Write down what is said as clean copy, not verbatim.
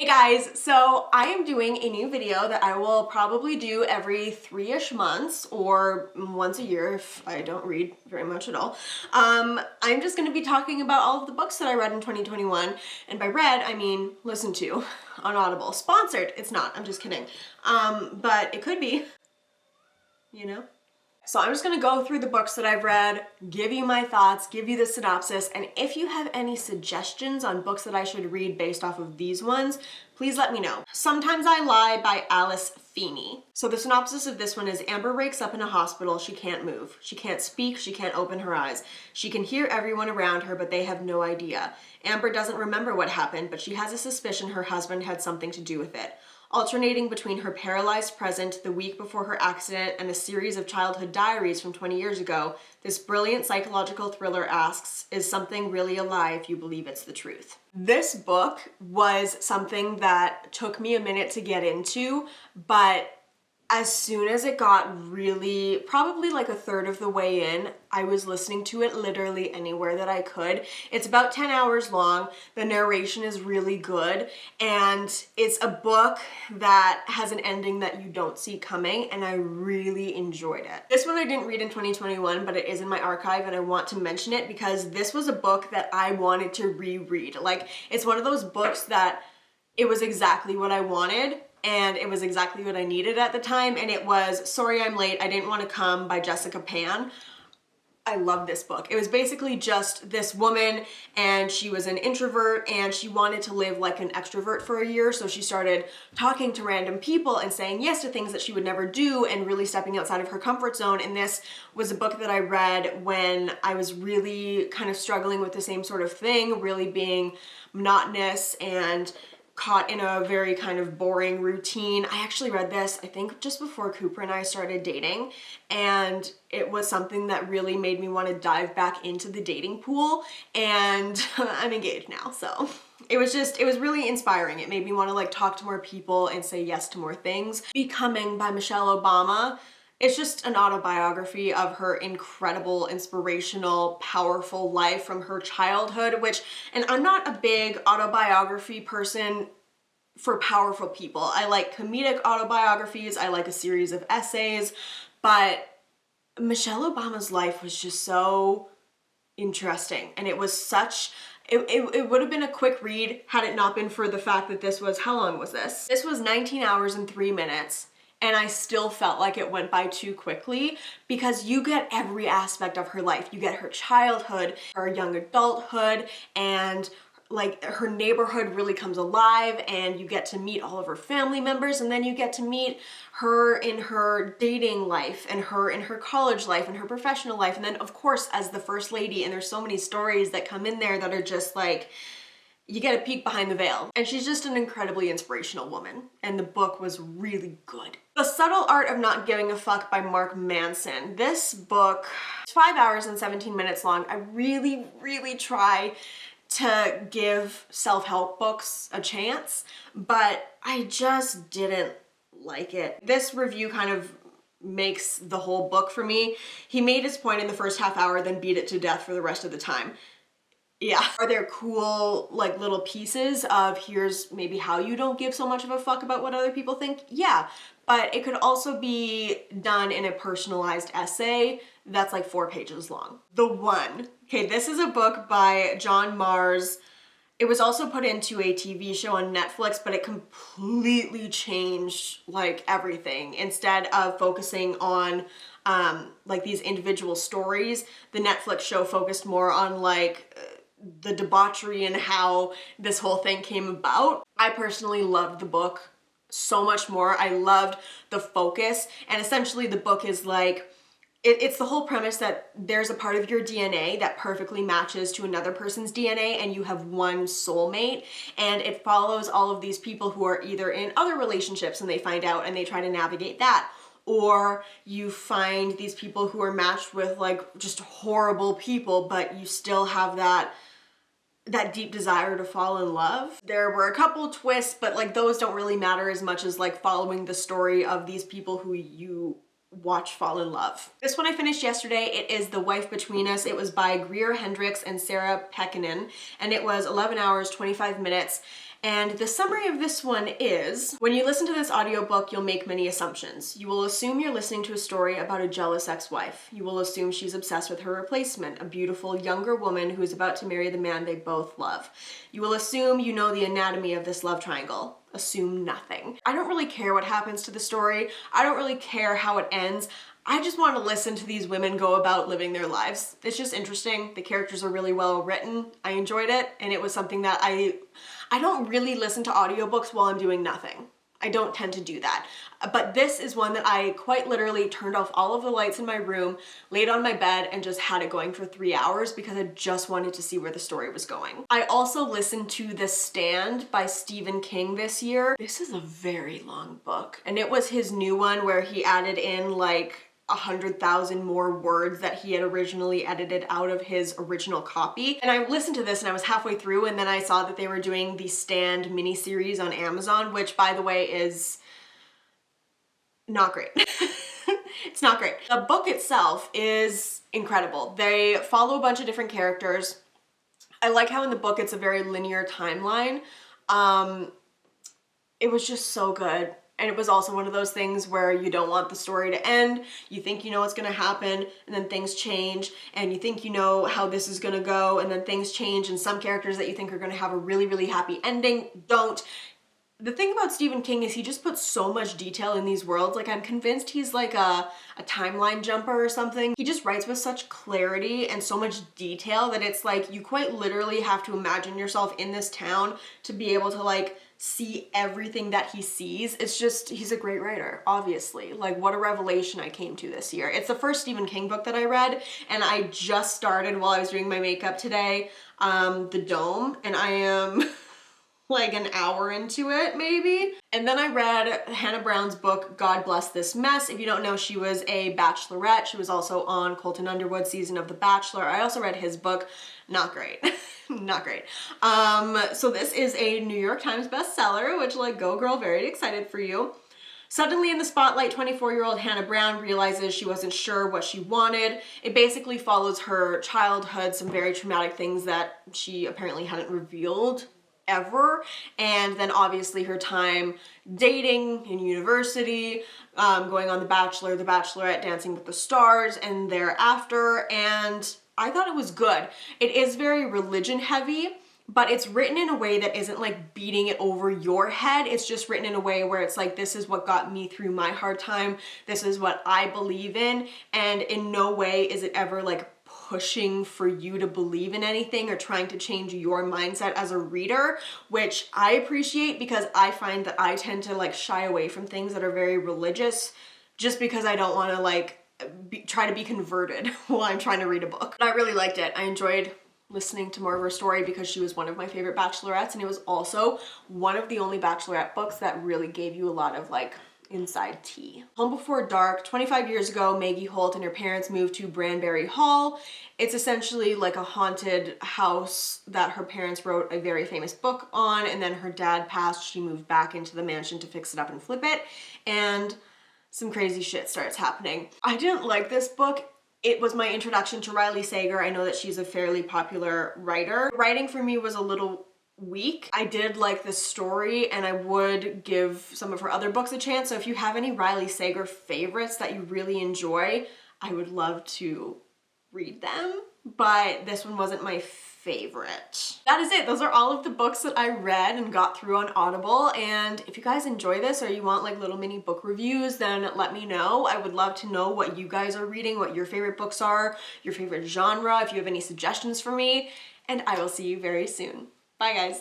Hey guys, so I am doing a new video that I will probably do every 3-ish months or once a year if I don't read very much at all. I'm just going to be talking about all of the books that I read in 2021, and by read I mean listen to on Audible. Sponsored, it's not, I'm just kidding. But it could be, you know? So I'm just gonna go through the books that I've read, give you my thoughts, give you the synopsis, and if you have any suggestions on books that I should read based off of these ones, please let me know. Sometimes I Lie by Alice Feeney. So the synopsis of this one is Amber wakes up in a hospital. She can't move. She can't speak. She can't open her eyes. She can hear everyone around her, but they have no idea. Amber doesn't remember what happened, but she has a suspicion her husband had something to do with it. Alternating between her paralyzed present, the week before her accident, and a series of childhood diaries from 20 years ago, this brilliant psychological thriller asks, is something really a lie if you believe it's the truth? This book was something that took me a minute to get into, but as soon as it got really, probably like a third of the way in, I was listening to it literally anywhere that I could. It's about 10 hours long. The narration is really good, and it's a book that has an ending that you don't see coming, and I really enjoyed it. This one I didn't read in 2021, but it is in my archive, and I want to mention it because this was a book that I wanted to reread. Like, it's one of those books that it was exactly what I wanted, and it was exactly what I needed at the time, and it was Sorry I'm Late, I Didn't Want to Come by Jessica Pan. I love this book. It was basically just this woman, and she was an introvert, and she wanted to live like an extrovert for a year, so she started talking to random people and saying yes to things that she would never do and really stepping outside of her comfort zone. And this was a book that I read when I was really kind of struggling with the same sort of thing, really being monotonous and caught in a very kind of boring routine. I actually read this, I think, just before Cooper and I started dating, and it was something that really made me want to dive back into the dating pool, and I'm engaged now, so it was really inspiring. It made me want to like talk to more people and say yes to more things. Becoming by Michelle Obama. It's just an autobiography of her incredible, inspirational, powerful life from her childhood, and I'm not a big autobiography person for powerful people. I like comedic autobiographies, I like a series of essays, but Michelle Obama's life was just so interesting, and it was such, it would have been a quick read had it not been for the fact that this was, how long was this? This was 19 hours and 3 minutes. And I still felt like it went by too quickly because you get every aspect of her life. You get her childhood, her young adulthood, and like her neighborhood really comes alive, and you get to meet all of her family members, and then you get to meet her in her dating life, and her in her college life, and her professional life, and then of course as the first lady. And there's so many stories that come in there that are just like, you get a peek behind the veil. And she's just an incredibly inspirational woman, and the book was really good. The Subtle Art of Not Giving a Fuck by Mark Manson. This book is 5 hours and 17 minutes long. I really, really try to give self-help books a chance, but I just didn't like it. This review kind of makes the whole book for me. He made his point in the first half hour, then beat it to death for the rest of the time. Yeah. Are there cool like little pieces of here's maybe how you don't give so much of a fuck about what other people think? Yeah, but it could also be done in a personalized essay that's like 4 pages long. The One. Okay, this is a book by John Mars. It was also put into a TV show on Netflix, but it completely changed like everything. Instead of focusing on like these individual stories, the Netflix show focused more on like the debauchery and how this whole thing came about. I personally loved the book so much more. I loved the focus, and essentially the book is like, it's the whole premise that there's a part of your DNA that perfectly matches to another person's DNA, and you have one soulmate, and it follows all of these people who are either in other relationships and they find out and they try to navigate that, or you find these people who are matched with like just horrible people, but you still have that deep desire to fall in love. There were a couple twists, but like those don't really matter as much as like following the story of these people who you watch fall in love. This one I finished yesterday. It is The Wife Between Us. It was by Greer Hendricks and Sarah Pekkanen, and it was 11 hours, 25 minutes. And the summary of this one is, when you listen to this audiobook, you'll make many assumptions. You will assume you're listening to a story about a jealous ex-wife. You will assume she's obsessed with her replacement, a beautiful younger woman who is about to marry the man they both love. You will assume you know the anatomy of this love triangle. Assume nothing. I don't really care what happens to the story. I don't really care how it ends. I just want to listen to these women go about living their lives. It's just interesting. The characters are really well written. I enjoyed it, and it was something that I don't really listen to audiobooks while I'm doing nothing. I don't tend to do that. But this is one that I quite literally turned off all of the lights in my room, laid on my bed, and just had it going for 3 hours because I just wanted to see where the story was going. I also listened to The Stand by Stephen King this year. This is a very long book, and it was his new one where he added in like 100,000 more words that he had originally edited out of his original copy. And I listened to this and I was halfway through, and then I saw that they were doing the Stand miniseries on Amazon, which by the way is not great. It's not great. The book itself is incredible. They follow a bunch of different characters. I like how in the book it's a very linear timeline. It was just so good. And it was also one of those things where you don't want the story to end. You think you know what's gonna happen, and then things change, and you think you know how this is gonna go, and then things change, and some characters that you think are gonna have a really, really happy ending don't. The thing about Stephen King is he just puts so much detail in these worlds. Like, I'm convinced he's like a timeline jumper or something. He just writes with such clarity and so much detail that it's like you quite literally have to imagine yourself in this town to be able to like see everything that he sees. It's just, he's a great writer, obviously. Like, what a revelation I came to this year. It's the first Stephen King book that I read, and I just started while I was doing my makeup today, The Dome, and I am like an hour into it, maybe. And then I read Hannah Brown's book, God Bless This Mess. If you don't know, she was a bachelorette. She was also on Colton Underwood's season of The Bachelor. I also read his book. Not great. Not great. So this is a New York Times bestseller, which, like, go girl, very excited for you. Suddenly in the spotlight, 24-year-old Hannah Brown realizes she wasn't sure what she wanted. It basically follows her childhood, some very traumatic things that she apparently hadn't revealed ever, and then obviously her time dating in university, going on The Bachelor, The Bachelorette, Dancing with the Stars, and thereafter, and I thought it was good. It is very religion heavy, but it's written in a way that isn't like beating it over your head. It's just written in a way where it's like, this is what got me through my hard time, this is what I believe in, and in no way is it ever like pushing for you to believe in anything or trying to change your mindset as a reader, which I appreciate because I find that I tend to like shy away from things that are very religious just because I don't want to like try to be converted while I'm trying to read a book. But I really liked it. I enjoyed listening to more of her story because she was one of my favorite bachelorettes, and it was also one of the only bachelorette books that really gave you a lot of like inside tea. Home Before Dark. 25 years ago, Maggie Holt and her parents moved to Branbury Hall. It's essentially like a haunted house that her parents wrote a very famous book on, and then her dad passed. She moved back into the mansion to fix it up and flip it, and some crazy shit starts happening. I didn't like this book. It was my introduction to Riley Sager. I know that she's a fairly popular writer. Writing for me was a little weak. I did like the story, and I would give some of her other books a chance. So if you have any Riley Sager favorites that you really enjoy, I would love to read them, but this one wasn't my favorite. That is it. Those are all of the books that I read and got through on Audible, and if you guys enjoy this or you want like little mini book reviews, then let me know. I would love to know what you guys are reading, what your favorite books are, your favorite genre, if you have any suggestions for me, and I will see you very soon. Bye guys.